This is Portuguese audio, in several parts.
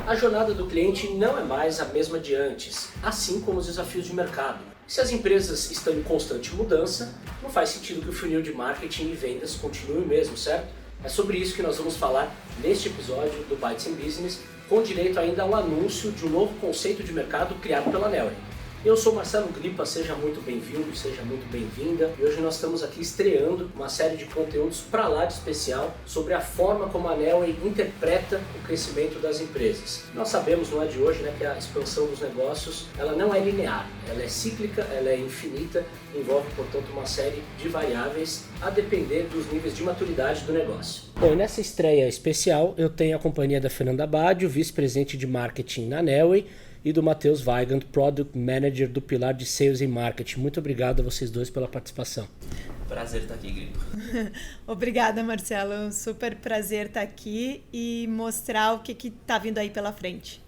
A jornada do cliente não é mais a mesma de antes, assim como os desafios de mercado. Se as empresas estão em constante mudança, não faz sentido que o funil de marketing e vendas continue o mesmo, certo? É sobre isso que nós vamos falar neste episódio do Bytes in Business, com direito ainda ao anúncio de um novo conceito de mercado criado pela Neoway. Eu sou Marcelo Glipa, seja muito bem-vindo, seja muito bem-vinda. E hoje nós estamos aqui estreando uma série de conteúdos para lá de especial sobre a forma como a Neoway interpreta o crescimento das empresas. Nós sabemos, não é de hoje, né, que a expansão dos negócios ela não é linear, ela é cíclica, ela é infinita, envolve, portanto, uma série de variáveis a depender dos níveis de maturidade do negócio. Bom, e nessa estreia especial eu tenho a companhia da Fernanda Badio, vice-presidente de marketing na Neoway, e do Matheus Weigand, Product Manager do Pilar de Sales e Marketing. Muito obrigado a vocês dois pela participação. Prazer estar aqui, Gripo. Obrigada, Marcelo. É um super prazer estar aqui e mostrar o que está vindo aí pela frente.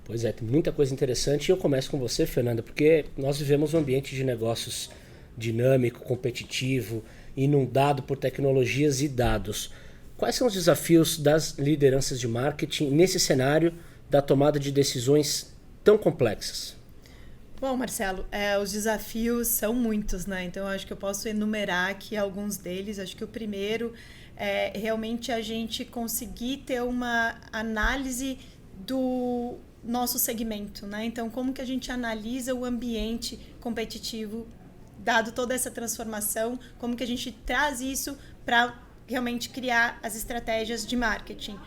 Pois é, tem muita coisa interessante. E eu começo com você, Fernanda, porque nós vivemos um ambiente de negócios dinâmico, competitivo, inundado por tecnologias e dados. Quais são os desafios das lideranças de marketing nesse cenário da tomada de decisões tão complexas? Bom, Marcelo, os desafios são muitos, né? Então, eu acho que eu posso enumerar aqui alguns deles. Acho que o primeiro é realmente a gente conseguir ter uma análise do nosso segmento, né? Então, como que a gente analisa o ambiente competitivo, dado toda essa transformação, como que a gente traz isso para realmente criar as estratégias de marketing.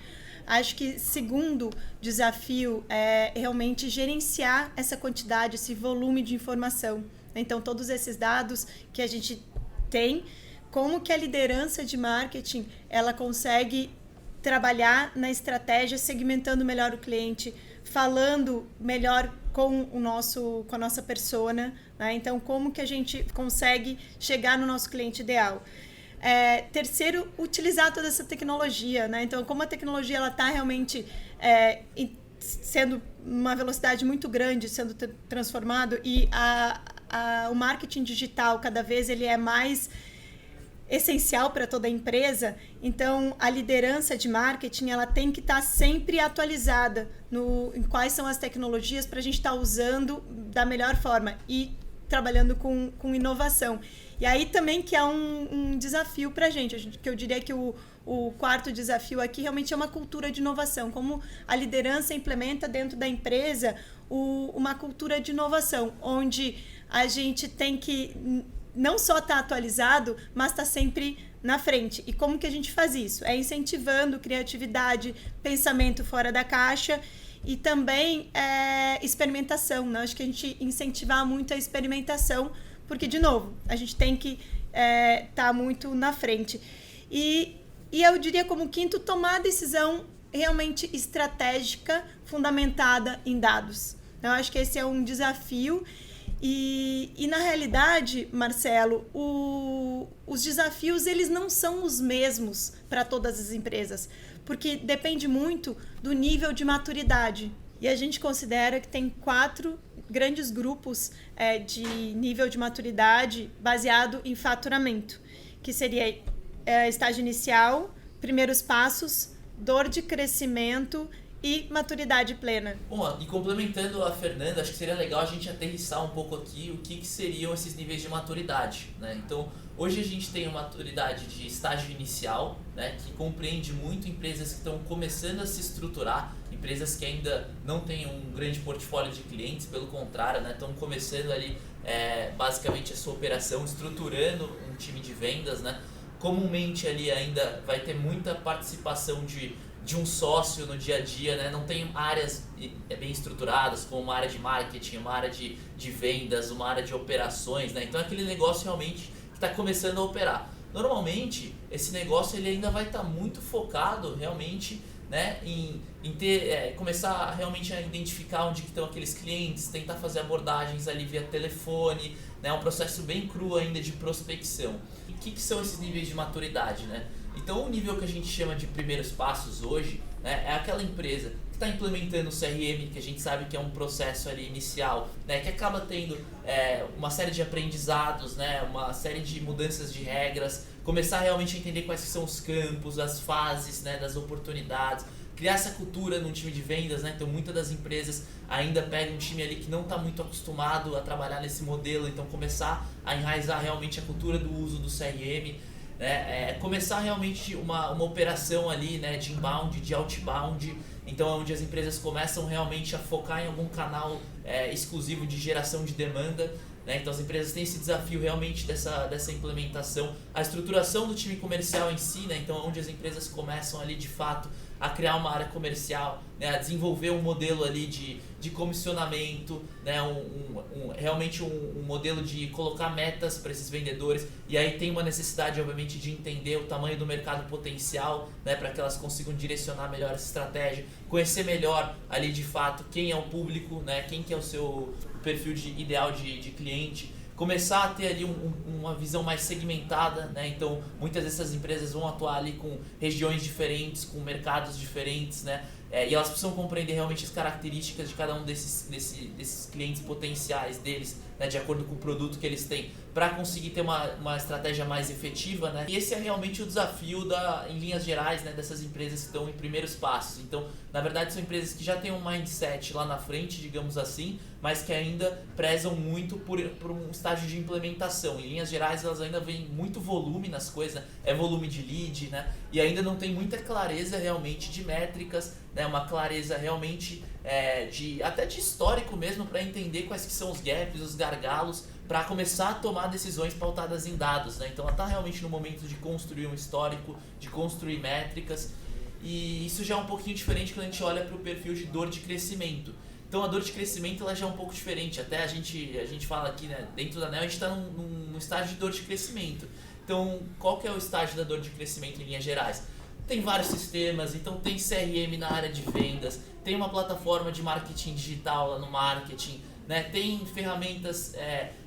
Acho que segundo desafio é realmente gerenciar essa quantidade, esse volume de informação. Então, todos esses dados que a gente tem, como que a liderança de marketing ela consegue trabalhar na estratégia, segmentando melhor o cliente, falando melhor com a nossa persona, né? Então, como que a gente consegue chegar no nosso cliente ideal. Terceiro, utilizar toda essa tecnologia, né? Então, como a tecnologia ela está realmente sendo uma velocidade muito grande, sendo transformado e o marketing digital cada vez ele é mais essencial para toda a empresa, então a liderança de marketing ela tem que estar sempre atualizada em quais são as tecnologias para a gente estar usando da melhor forma e trabalhando com inovação. E aí também que é um desafio para a gente, que eu diria que o quarto desafio aqui realmente é uma cultura de inovação, como a liderança implementa dentro da empresa uma cultura de inovação, onde a gente tem que não só estar atualizado, mas estar sempre na frente. E como que a gente faz isso? É incentivando criatividade, pensamento fora da caixa e também experimentação, né? Acho que a gente incentivar muito a experimentação, porque, de novo, a gente tem que estar muito na frente. E eu diria como quinto, tomar a decisão realmente estratégica, fundamentada em dados. Eu acho que esse é um desafio. E na realidade, Marcelo, os desafios eles não são os mesmos para todas as empresas, porque depende muito do nível de maturidade. E a gente considera que tem 4 grandes grupos de nível de maturidade baseado em faturamento, que seria estágio inicial, primeiros passos, dor de crescimento e maturidade plena. Bom, e complementando a Fernanda, acho que seria legal a gente aterrissar um pouco aqui o que seriam esses níveis de maturidade, né? Então, hoje a gente tem uma maturidade de estágio inicial, né, que compreende muito empresas que estão começando a se estruturar, empresas que ainda não têm um grande portfólio de clientes, pelo contrário, né, estão começando ali basicamente a sua operação, estruturando um time de vendas, né? Comumente ali ainda vai ter muita participação de um sócio no dia a dia, né? Não tem áreas bem estruturadas, como uma área de marketing, uma área de vendas, uma área de operações, né? Então é aquele negócio realmente que está começando a operar. Normalmente, esse negócio ele ainda vai estar muito focado realmente, né, em começar realmente a identificar onde que estão aqueles clientes, tentar fazer abordagens ali via telefone, né? Um processo bem cru ainda de prospecção. E o que são esses níveis de maturidade, né? Então, o nível que a gente chama de primeiros passos hoje, né, é aquela empresa que está implementando o CRM, que a gente sabe que é um processo ali inicial, né, que acaba tendo uma série de aprendizados, né, uma série de mudanças de regras, começar realmente a entender quais são os campos, as fases, né, das oportunidades, criar essa cultura num time de vendas, né? Então muitas das empresas ainda pegam um time ali que não está muito acostumado a trabalhar nesse modelo, então começar a enraizar realmente a cultura do uso do CRM, né? Começar realmente uma operação ali, né, de inbound, de outbound, então é onde as empresas começam realmente a focar em algum canal exclusivo de geração de demanda, né? Então as empresas têm esse desafio realmente dessa implementação, a estruturação do time comercial em si, né? Então onde as empresas começam ali de fato a criar uma área comercial, né? A desenvolver um modelo ali de comissionamento, né? Realmente um modelo de colocar metas para esses vendedores, e aí tem uma necessidade obviamente de entender o tamanho do mercado potencial, né? Para que elas consigam direcionar melhor essa estratégia, conhecer melhor ali de fato quem é o público, né? Quem que é o seu perfil ideal de cliente, começar a ter ali uma visão mais segmentada, né? Então muitas dessas empresas vão atuar ali com regiões diferentes, com mercados diferentes, né? E elas precisam compreender realmente as características de cada um desses clientes potenciais deles, né? De acordo com o produto que eles têm, para conseguir ter uma estratégia mais efetiva, né? E esse é realmente o desafio em linhas gerais, né, dessas empresas que estão em primeiros passos. Então, na verdade, são empresas que já têm um mindset lá na frente, digamos assim, mas que ainda prezam muito por um estágio de implementação. Em linhas gerais, elas ainda veem muito volume nas coisas, né? Volume de lead, né? E ainda não tem muita clareza realmente de métricas, né? Uma clareza realmente até de histórico mesmo, para entender quais que são os gaps, os gargalos, para começar a tomar decisões pautadas em dados, né? Então ela está realmente no momento de construir um histórico, de construir métricas, e isso já é um pouquinho diferente quando a gente olha para o perfil de dor de crescimento. Então a dor de crescimento ela já é um pouco diferente, até a gente fala aqui, né, dentro da NEO a gente está num estágio de dor de crescimento. Então qual que é o estágio da dor de crescimento em linhas gerais? Tem vários sistemas, então tem CRM na área de vendas, tem uma plataforma de marketing digital lá no marketing, né? Tem ferramentas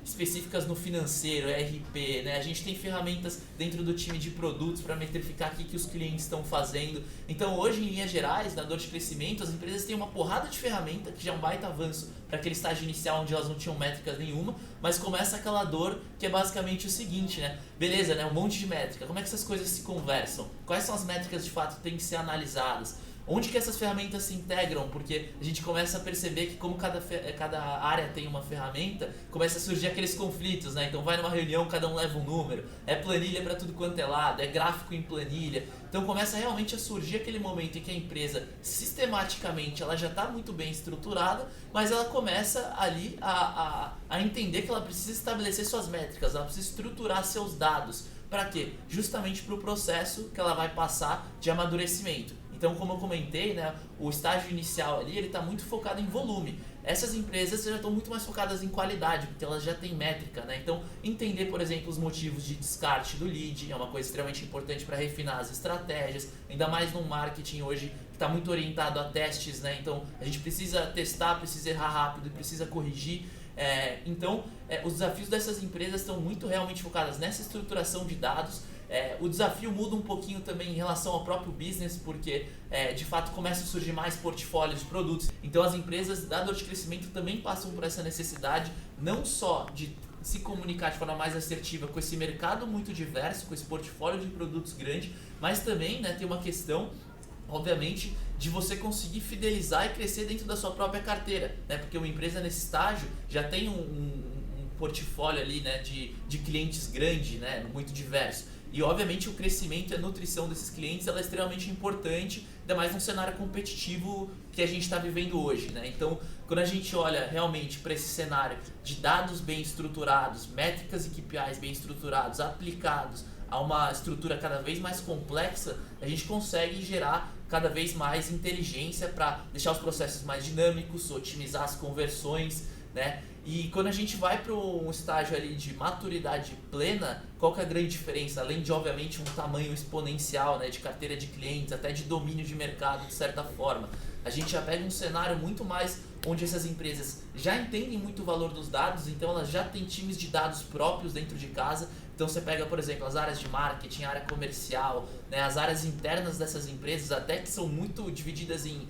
específicas no financeiro, ERP, né? A gente tem ferramentas dentro do time de produtos para metrificar o que os clientes estão fazendo. Então hoje, em linhas gerais, na dor de crescimento, as empresas têm uma porrada de ferramenta, que já é um baita avanço para aquele estágio inicial onde elas não tinham métricas nenhuma, mas começa aquela dor que é basicamente o seguinte, né? Beleza, né? Um monte de métrica, como é que essas coisas se conversam? Quais são as métricas de fato que têm que ser analisadas? Onde que essas ferramentas se integram? Porque a gente começa a perceber que como cada área tem uma ferramenta, começa a surgir aqueles conflitos, né? Então vai numa reunião, cada um leva um número, é planilha para tudo quanto é lado, é gráfico em planilha. Então começa realmente a surgir aquele momento em que a empresa, sistematicamente, ela já está muito bem estruturada, mas ela começa ali a entender que ela precisa estabelecer suas métricas, ela precisa estruturar seus dados. Para quê? Justamente para o processo que ela vai passar de amadurecimento. Então, como eu comentei, né, o estágio inicial ali ele está muito focado em volume. Essas empresas já estão muito mais focadas em qualidade, porque elas já têm métrica, né? Então, entender, por exemplo, os motivos de descarte do lead é uma coisa extremamente importante para refinar as estratégias, ainda mais no marketing hoje que está muito orientado a testes, né? Então, a gente precisa testar, precisa errar rápido, precisa corrigir. Então, os desafios dessas empresas estão muito realmente focadas nessa estruturação de dados. O desafio muda um pouquinho também em relação ao próprio business, porque de fato começa a surgir mais portfólios de produtos. Então as empresas da dor de crescimento também passam por essa necessidade, não só de se comunicar de forma mais assertiva com esse mercado muito diverso, com esse portfólio de produtos grande, mas também, né, tem uma questão, obviamente, de você conseguir fidelizar e crescer dentro da sua própria carteira, né? Porque uma empresa nesse estágio já tem um portfólio ali, né, de clientes grande, né, muito diverso. E obviamente o crescimento e a nutrição desses clientes ela é extremamente importante, ainda mais num cenário competitivo que a gente está vivendo hoje, né? Então, quando a gente olha realmente para esse cenário de dados bem estruturados, métricas e KPIs bem estruturados, aplicados a uma estrutura cada vez mais complexa, a gente consegue gerar cada vez mais inteligência para deixar os processos mais dinâmicos, otimizar as conversões, né? E quando a gente vai para um estágio ali de maturidade plena, qual que é a grande diferença? Além de, obviamente, um tamanho exponencial, né, de carteira de clientes, até de domínio de mercado, de certa forma, a gente já pega um cenário muito mais onde essas empresas já entendem muito o valor dos dados, então elas já têm times de dados próprios dentro de casa. Então você pega, por exemplo, as áreas de marketing, a área comercial, né, as áreas internas dessas empresas, até que são muito divididas em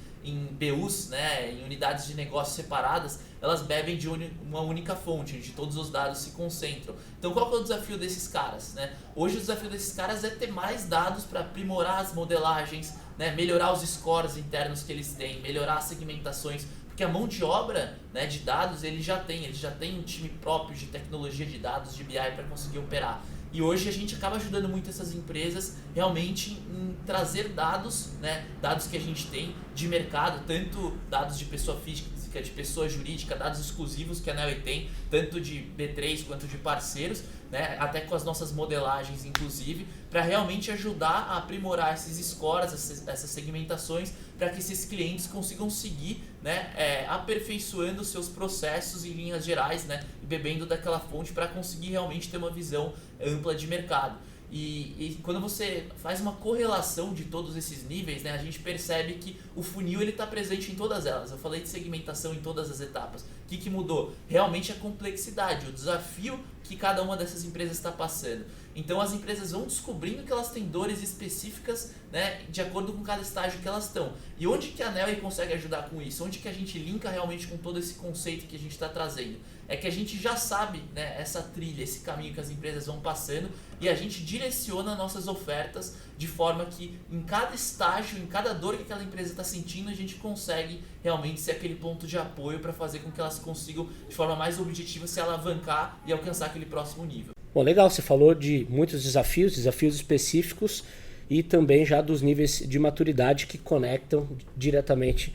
BUs, né, em unidades de negócio separadas, elas bebem de uma única fonte, onde todos os dados se concentram. Então qual que é o desafio desses caras, né? Hoje o desafio desses caras é ter mais dados para aprimorar as modelagens, né, melhorar os scores internos que eles têm, melhorar as segmentações, porque a mão de obra, né, de dados eles já têm um time próprio de tecnologia de dados, de BI para conseguir operar. E hoje a gente acaba ajudando muito essas empresas realmente em trazer dados, né, dados que a gente tem de mercado, tanto dados de pessoa física, de pessoa jurídica, dados exclusivos que a Neoway tem, tanto de B3 quanto de parceiros, né, até com as nossas modelagens inclusive, para realmente ajudar a aprimorar esses scores, essas segmentações, para que esses clientes consigam seguir, né, aperfeiçoando os seus processos em linhas gerais, né, e bebendo daquela fonte para conseguir realmente ter uma visão ampla de mercado. E quando você faz uma correlação de todos esses níveis, né, a gente percebe que o funil está presente em todas elas. Eu falei de segmentação em todas as etapas. O que mudou? Realmente a complexidade, o desafio que cada uma dessas empresas está passando. Então as empresas vão descobrindo que elas têm dores específicas, né, de acordo com cada estágio que elas estão. E onde que a Neoway consegue ajudar com isso? Onde que a gente linka realmente com todo esse conceito que a gente está trazendo? É que a gente já sabe, né, essa trilha, esse caminho que as empresas vão passando e a gente direciona nossas ofertas de forma que em cada estágio, em cada dor que aquela empresa está sentindo, a gente consegue realmente ser aquele ponto de apoio para fazer com que elas consigam de forma mais objetiva se alavancar e alcançar aquele próximo nível. Bom, legal, você falou de muitos desafios específicos e também já dos níveis de maturidade que conectam diretamente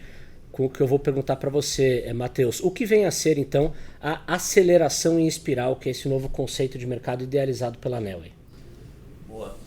com o que eu vou perguntar para você, Matheus. O que vem a ser, então, a aceleração em espiral, que é esse novo conceito de mercado idealizado pela Neoway? Boa.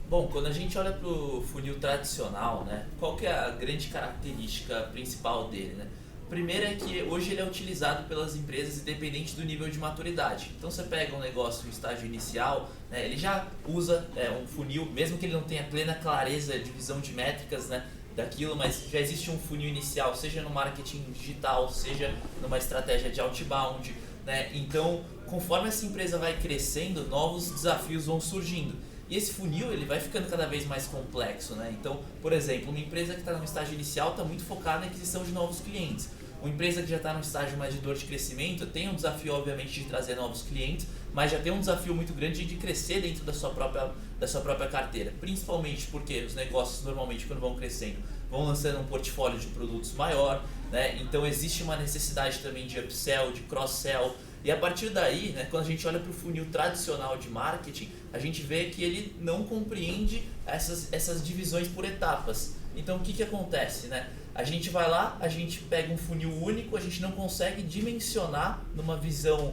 Bom, quando a gente olha para o funil tradicional, né, qual que é a grande característica principal dele, né? Primeiro é que hoje ele é utilizado pelas empresas independente do nível de maturidade. Então você pega um negócio em estágio inicial, né, ele já usa um funil, mesmo que ele não tenha plena clareza de visão de métricas, né, daquilo, mas já existe um funil inicial, seja no marketing digital, seja numa estratégia de outbound, né? Então, conforme essa empresa vai crescendo, novos desafios vão surgindo. E esse funil ele vai ficando cada vez mais complexo, né? Então, por exemplo, uma empresa que está no estágio inicial está muito focada na aquisição de novos clientes. Uma empresa que já está no estágio mais de dor de crescimento tem um desafio, obviamente, de trazer novos clientes, mas já tem um desafio muito grande de crescer dentro da sua própria carteira. Principalmente porque os negócios, normalmente, quando vão crescendo, vão lançando um portfólio de produtos maior, né? Então, existe uma necessidade também de upsell, de cross-sell. E a partir daí, né, quando a gente olha para o funil tradicional de marketing, a gente vê que ele não compreende essas divisões por etapas. Então, o que acontece, né? A gente vai lá, a gente pega um funil único, a gente não consegue dimensionar numa visão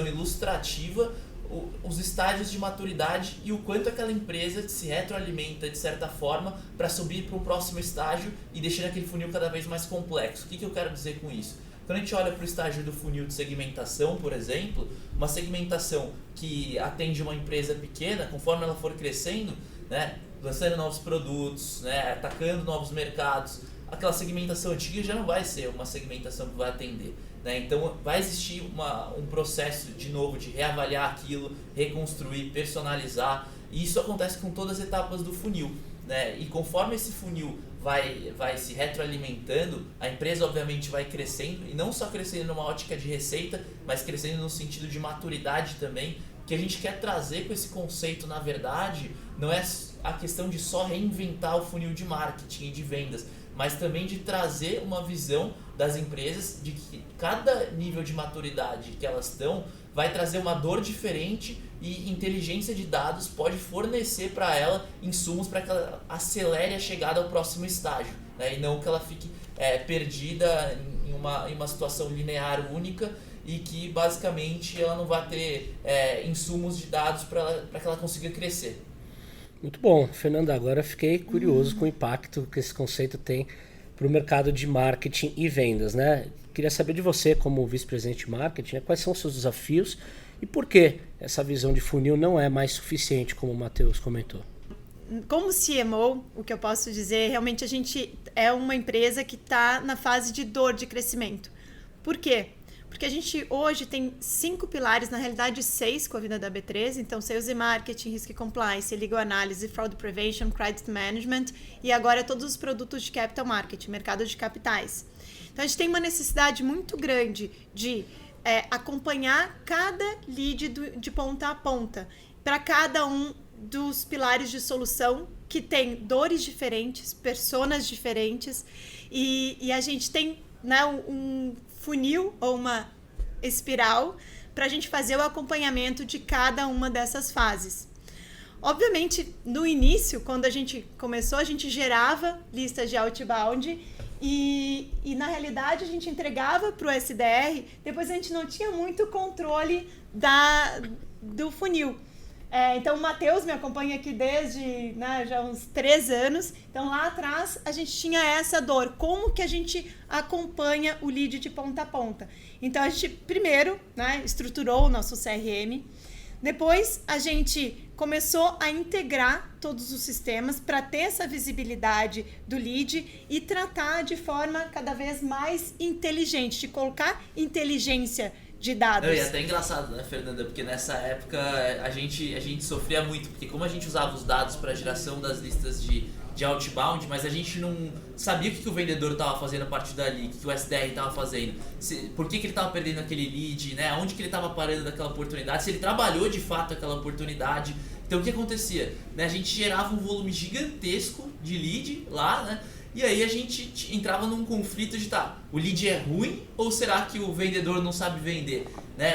ilustrativa os estágios de maturidade e o quanto aquela empresa se retroalimenta de certa forma para subir para um próximo estágio e deixando aquele funil cada vez mais complexo. O que eu quero dizer com isso? Quando a gente olha para o estágio do funil de segmentação, por exemplo, uma segmentação que atende uma empresa pequena, conforme ela for crescendo, né, lançando novos produtos, né, atacando novos mercados, aquela segmentação antiga já não vai ser uma segmentação que vai atender, né? Então vai existir um processo de novo de reavaliar aquilo, reconstruir, personalizar, e isso acontece com todas as etapas do funil, né? E conforme esse funil vai se retroalimentando, a empresa obviamente vai crescendo, e não só crescendo numa ótica de receita, mas crescendo no sentido de maturidade também. Que a gente quer trazer com esse conceito, na verdade, não é a questão de só reinventar o funil de marketing e de vendas, mas também de trazer uma visão das empresas de que cada nível de maturidade que elas estão vai trazer uma dor diferente e inteligência de dados pode fornecer para ela insumos para que ela acelere a chegada ao próximo estágio, né? E não que ela fique perdida em uma situação linear única e que basicamente ela não vai ter insumos de dados para que ela consiga crescer. Muito bom, Fernanda, agora fiquei curioso com o impacto que esse conceito tem para o mercado de marketing e vendas, né? Queria saber de você, como vice-presidente de marketing, quais são os seus desafios e por que essa visão de funil não é mais suficiente, como o Matheus comentou. Como CMO, o que eu posso dizer, realmente a gente é uma empresa que está na fase de dor de crescimento. Por quê? Porque a gente hoje tem 5 pilares, na realidade 6 com a vida da B3, então Sales e Marketing, Risk e Compliance, Legal Analysis, Fraud Prevention, Credit Management e agora todos os produtos de Capital Market, mercado de capitais. Então a gente tem uma necessidade muito grande de acompanhar cada lead de ponta a ponta para cada um dos pilares de solução que tem dores diferentes, personas diferentes, e a gente tem, né, um funil ou uma espiral para a gente fazer o acompanhamento de cada uma dessas fases. Obviamente, no início, quando a gente começou, a gente gerava listas de outbound e na realidade a gente entregava para o SDR, depois a gente não tinha muito controle do funil. Então o Matheus me acompanha aqui desde, né, já uns 3 anos, então lá atrás a gente tinha essa dor, como que a gente acompanha o lead de ponta a ponta. Então a gente primeiro, né, estruturou o nosso CRM, depois a gente começou a integrar todos os sistemas para ter essa visibilidade do lead e tratar de forma cada vez mais inteligente, de colocar inteligência de dados. E é até engraçado, né, Fernanda? Porque nessa época a gente sofria muito, porque como a gente usava os dados para a geração das listas de outbound, mas a gente não sabia o que o vendedor estava fazendo a partir dali, o que o SDR estava fazendo, por que ele estava perdendo aquele lead, né? Onde que ele estava parando daquela oportunidade, se ele trabalhou de fato aquela oportunidade. Então o que acontecia? Né? A gente gerava um volume gigantesco de lead lá, né? E aí a gente entrava num conflito de, o lead é ruim ou será que o vendedor não sabe vender? Né?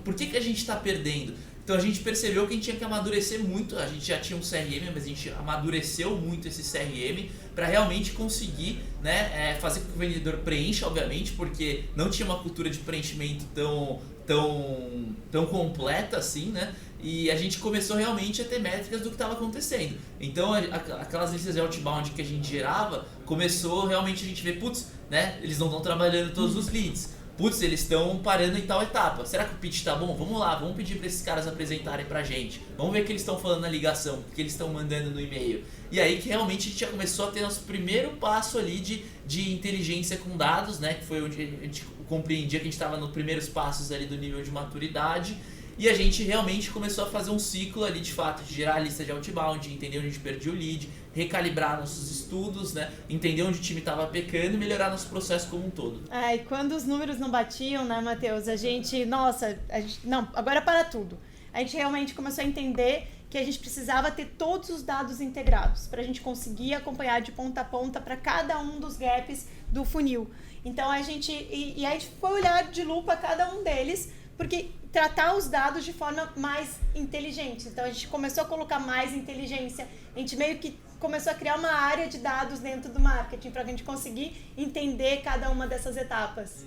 Por que a gente está perdendo? Então a gente percebeu que a gente tinha que amadurecer muito, a gente já tinha um CRM, mas a gente amadureceu muito esse CRM para realmente conseguir, né, fazer com que o vendedor preencha, obviamente, porque não tinha uma cultura de preenchimento tão completa assim, né? E a gente começou realmente a ter métricas do que estava acontecendo. Então aquelas listas de outbound que a gente gerava, começou realmente a gente ver, né, eles não estão trabalhando todos os leads. Eles estão parando em tal etapa. Será que o pitch tá bom? Vamos lá, vamos pedir para esses caras apresentarem pra gente. Vamos ver o que eles estão falando na ligação, o que eles estão mandando no e-mail. E aí que realmente a gente já começou a ter nosso primeiro passo ali de inteligência com dados, né? Que foi onde a gente compreendia que a gente estava nos primeiros passos ali do nível de maturidade. E a gente realmente começou a fazer um ciclo ali, de fato, de gerar a lista de outbound, entender onde a gente perdia o lead, recalibrar nossos estudos, né? Entender onde o time estava pecando e melhorar nosso processo como um todo. E quando os números não batiam, né, Matheus? Não, agora para tudo. A gente realmente começou a entender que a gente precisava ter todos os dados integrados para a gente conseguir acompanhar de ponta a ponta para cada um dos gaps do funil. Então a gente foi olhar de lupa cada um deles, porque tratar os dados de forma mais inteligente. Então a gente começou a colocar mais inteligência, a gente meio que começou a criar uma área de dados dentro do marketing para a gente conseguir entender cada uma dessas etapas.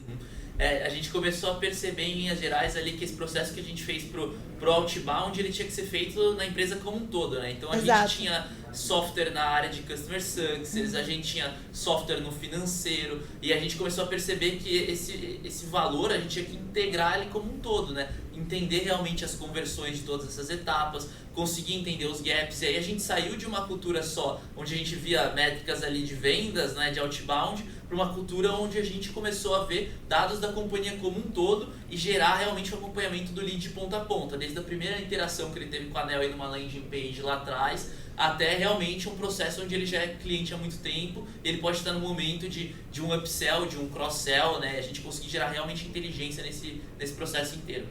A gente começou a perceber em linhas gerais ali que esse processo que a gente fez pro outbound, ele tinha que ser feito na empresa como um todo, né? Então a gente tinha software na área de Customer Success, a gente tinha software no financeiro e a gente começou a perceber que esse valor a gente tinha que integrar ele como um todo, né? Entender realmente as conversões de todas essas etapas, conseguir entender os gaps, e aí a gente saiu de uma cultura só, onde a gente via métricas ali de vendas, né, de outbound, para uma cultura onde a gente começou a ver dados da companhia como um todo e gerar realmente o acompanhamento do lead de ponta a ponta, desde a primeira interação que ele teve com a Anel aí numa landing page lá atrás, até realmente um processo onde ele já é cliente há muito tempo, ele pode estar no momento de um upsell, de um cross-sell, né, a gente conseguir gerar realmente inteligência nesse processo inteiro.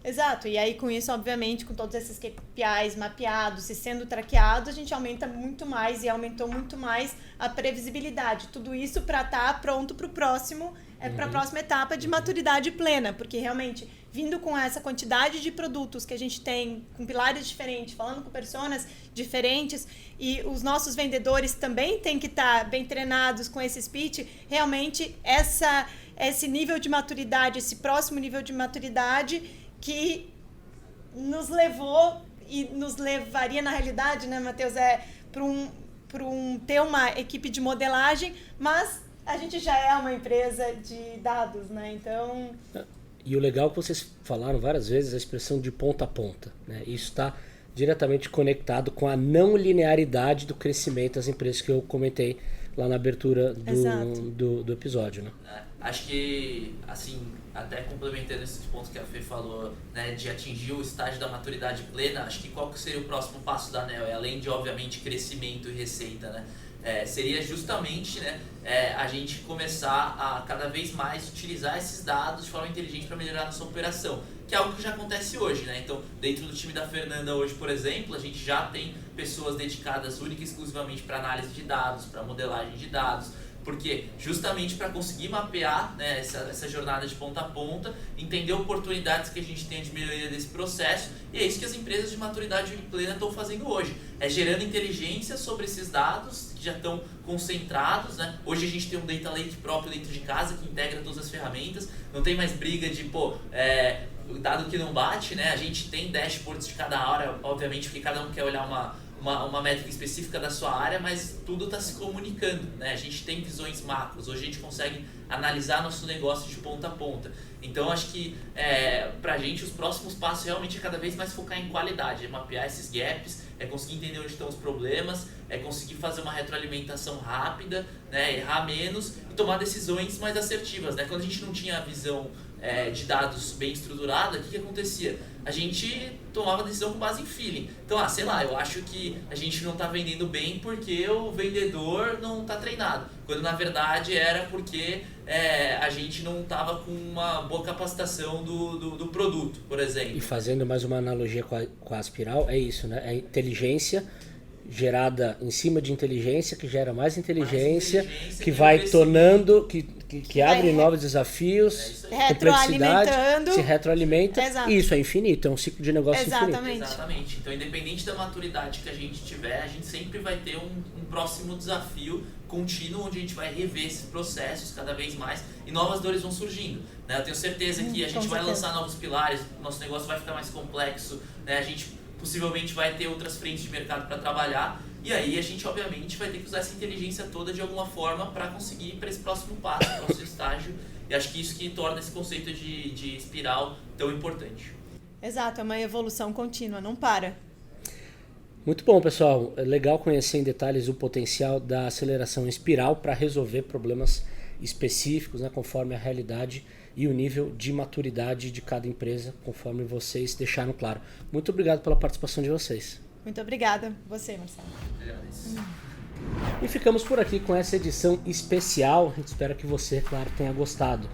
Exato, e aí com isso, obviamente, com todos esses KPIs mapeados e sendo traqueados, a gente aumenta muito mais e aumentou muito mais a previsibilidade. Tudo isso para estar pronto para o próximo, para a próxima etapa de maturidade plena, porque realmente, vindo com essa quantidade de produtos que a gente tem, com pilares diferentes, falando com personas diferentes, e os nossos vendedores também têm que estar bem treinados com esse speech, realmente esse nível de maturidade, esse próximo nível de maturidade que nos levou e nos levaria na realidade, né, Matheus, para ter uma equipe de modelagem, mas a gente já é uma empresa de dados, né, então... E o legal é que vocês falaram várias vezes a expressão de ponta a ponta, né? Isso está diretamente conectado com a não linearidade do crescimento das empresas que eu comentei lá na abertura do episódio, né? Acho que, assim, até complementando esses pontos que a Fê falou, né, de atingir o estágio da maturidade plena, acho que qual que seria o próximo passo da Anel? Além de, obviamente, crescimento e receita, né? seria justamente, né, a gente começar a cada vez mais utilizar esses dados de forma inteligente para melhorar a nossa operação, que é algo que já acontece hoje, né? Então, dentro do time da Fernanda hoje, por exemplo, a gente já tem pessoas dedicadas única e exclusivamente para análise de dados, para modelagem de dados, porque justamente para conseguir mapear, né, essa jornada de ponta a ponta, entender oportunidades que a gente tem de melhoria desse processo, e é isso que as empresas de maturidade plena estão fazendo hoje, gerando inteligência sobre esses dados que já estão concentrados, né? Hoje a gente tem um data lake próprio dentro de casa que integra todas as ferramentas, não tem mais briga de dado que não bate, né? A gente tem dashboards de cada área, obviamente, porque cada um quer olhar uma métrica específica da sua área, mas tudo está se comunicando, né? A gente tem visões macros, hoje a gente consegue analisar nosso negócio de ponta a ponta. Então acho que pra gente os próximos passos realmente é cada vez mais focar em qualidade, é mapear esses gaps, é conseguir entender onde estão os problemas, é conseguir fazer uma retroalimentação rápida, né? Errar menos e tomar decisões mais assertivas, né? Quando a gente não tinha a visão de dados bem estruturada, o que acontecia? A gente tomava decisão com base em feeling. Então, sei lá, eu acho que a gente não está vendendo bem porque o vendedor não está treinado. Quando na verdade era porque a gente não estava com uma boa capacitação do produto, por exemplo. E fazendo mais uma analogia com a Aspiral, é isso, né? É inteligência gerada em cima de inteligência, que gera mais inteligência que vai tornando, que abre novos desafios, complexidade, se retroalimenta. Exato. E isso é infinito, é um ciclo de negócio infinito. Exatamente. Então, independente da maturidade que a gente tiver, a gente sempre vai ter um próximo desafio contínuo, onde a gente vai rever esses processos cada vez mais e novas dores vão surgindo, né? Eu tenho certeza que a gente vai lançar novos pilares, nosso negócio vai ficar mais complexo, né? A gente possivelmente vai ter outras frentes de mercado para trabalhar, e aí a gente obviamente vai ter que usar essa inteligência toda de alguma forma para conseguir ir para esse próximo passo, próximo estágio, e acho que isso que torna esse conceito de espiral tão importante. Exato, é uma evolução contínua, não para. Muito bom, pessoal. É legal conhecer em detalhes o potencial da aceleração em espiral para resolver problemas específicos, né, conforme a realidade e o nível de maturidade de cada empresa, conforme vocês deixaram claro. Muito obrigado pela participação de vocês. Muito obrigada. Você, Marcelo. E ficamos por aqui com essa edição especial. Espero que você, claro, tenha gostado.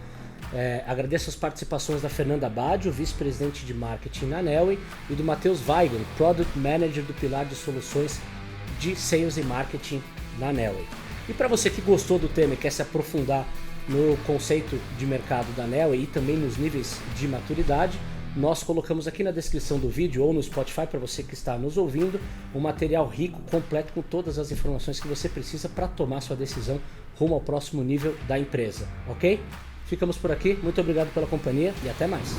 Agradeço as participações da Fernanda Baggio, vice-presidente de marketing na Neoway, e do Matheus Weigl, Product Manager do pilar de soluções de Sales e Marketing na Neoway. E para você que gostou do tema e quer se aprofundar no conceito de mercado da Neoway e também nos níveis de maturidade, nós colocamos aqui na descrição do vídeo ou no Spotify, para você que está nos ouvindo, um material rico, completo, com todas as informações que você precisa para tomar sua decisão rumo ao próximo nível da empresa, ok? Ficamos por aqui, muito obrigado pela companhia e até mais!